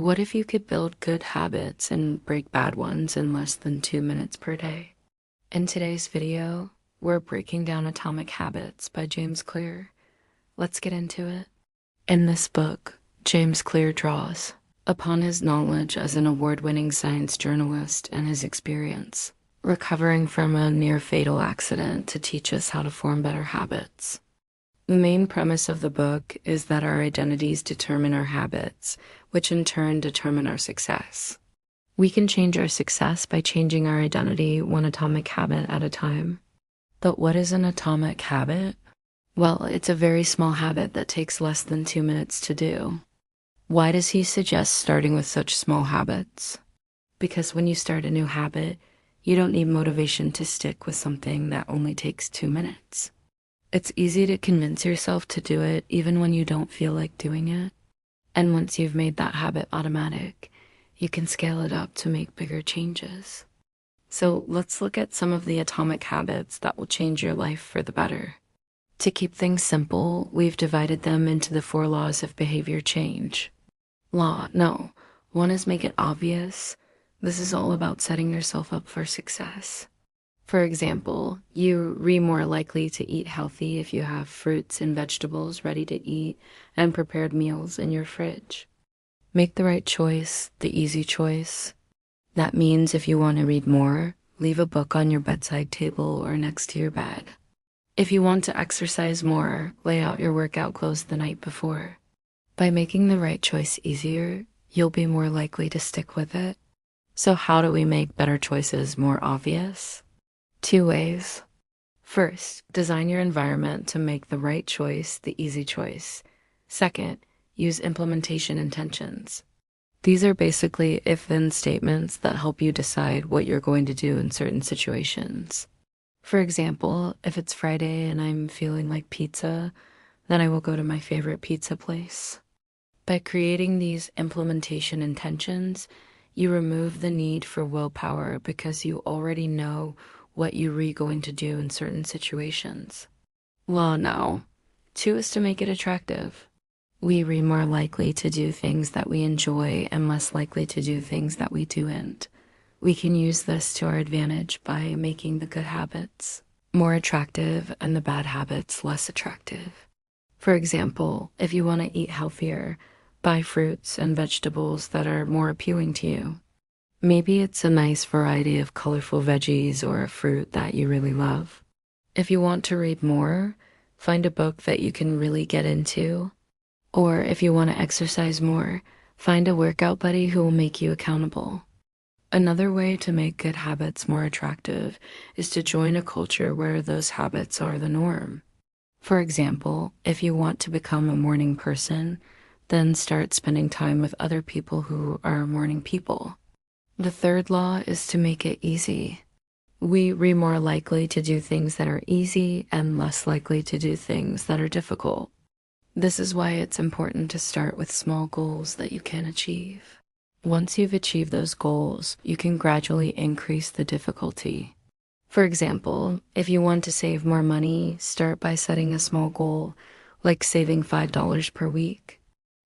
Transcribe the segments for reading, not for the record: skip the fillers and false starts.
What if you could build good habits and break bad ones in less than 2 minutes per day? In today's video, we're breaking down Atomic Habits by James Clear. Let's get into it. In this book, James Clear draws upon his knowledge as an award-winning science journalist and his experience recovering from a near-fatal accident to teach us how to form better habits. The main premise of the book is that our identities determine our habits, which in turn determine our success. We can change our success by changing our identity one atomic habit at a time. But what is an atomic habit? Well, it's a very small habit that takes less than 2 minutes to do. Why does he suggest starting with such small habits? Because when you start a new habit, you don't need motivation to stick with something that only takes 2 minutes. It's easy to convince yourself to do it even when you don't feel like doing it. And once you've made that habit automatic, you can scale it up to make bigger changes. So let's look at some of the atomic habits that will change your life for the better. To keep things simple, we've divided them into the 4 laws of behavior change. Law 1 is make it obvious. This is all about setting yourself up for success. For example, you're more likely to eat healthy if you have fruits and vegetables ready to eat and prepared meals in your fridge. Make the right choice, the easy choice. That means if you want to read more, leave a book on your bedside table or next to your bed. If you want to exercise more, lay out your workout clothes the night before. By making the right choice easier, you'll be more likely to stick with it. So how do we make better choices more obvious? 2 ways. First, design your environment to make the right choice the easy choice. Second, use implementation intentions. These are basically if-then statements that help you decide what you're going to do in certain situations. For example, if it's Friday and I'm feeling like pizza, then I will go to my favorite pizza place. By creating these implementation intentions, you remove the need for willpower because you already know what you're going to do in certain situations. Law 2 is to make it attractive. We're more likely to do things that we enjoy and less likely to do things that we don't. We can use this to our advantage by making the good habits more attractive and the bad habits less attractive. For example, if you want to eat healthier, buy fruits and vegetables that are more appealing to you. Maybe it's a nice variety of colorful veggies or a fruit that you really love. If you want to read more, find a book that you can really get into. Or if you want to exercise more, find a workout buddy who will make you accountable. Another way to make good habits more attractive is to join a culture where those habits are the norm. For example, if you want to become a morning person, then start spending time with other people who are morning people. The 3rd law is to make it easy. We're more likely to do things that are easy and less likely to do things that are difficult. This is why it's important to start with small goals that you can achieve. Once you've achieved those goals, you can gradually increase the difficulty. For example, if you want to save more money, start by setting a small goal, like saving $5 per week.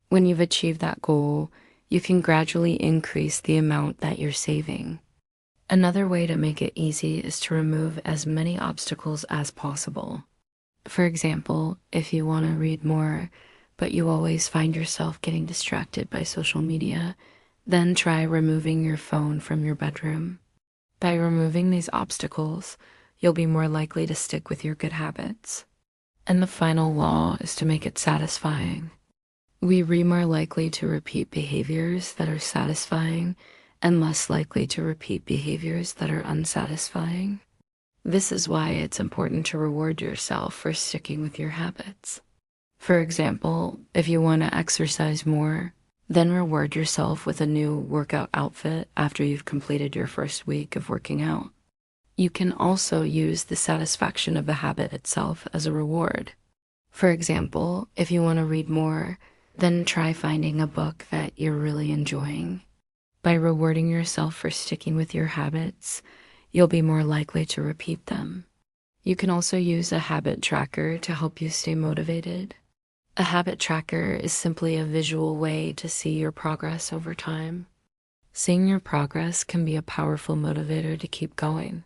When you've achieved that goal, you can gradually increase the amount that you're saving. Another way to make it easy is to remove as many obstacles as possible. For example, if you want to read more, but you always find yourself getting distracted by social media, then try removing your phone from your bedroom. By removing these obstacles, you'll be more likely to stick with your good habits. And the final law is to make it satisfying. We're more likely to repeat behaviors that are satisfying and less likely to repeat behaviors that are unsatisfying. This is why it's important to reward yourself for sticking with your habits. For example, if you want to exercise more, then reward yourself with a new workout outfit after you've completed your first week of working out. You can also use the satisfaction of the habit itself as a reward. For example, if you want to read more, then try finding a book that you're really enjoying. By rewarding yourself for sticking with your habits, you'll be more likely to repeat them. You can also use a habit tracker to help you stay motivated. A habit tracker is simply a visual way to see your progress over time. Seeing your progress can be a powerful motivator to keep going.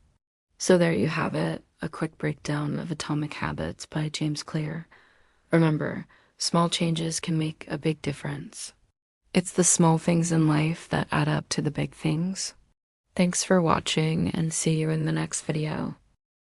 So there you have it, a quick breakdown of Atomic Habits by James Clear. Remember, small changes can make a big difference. It's the small things in life that add up to the big things. Thanks for watching, and see you in the next video.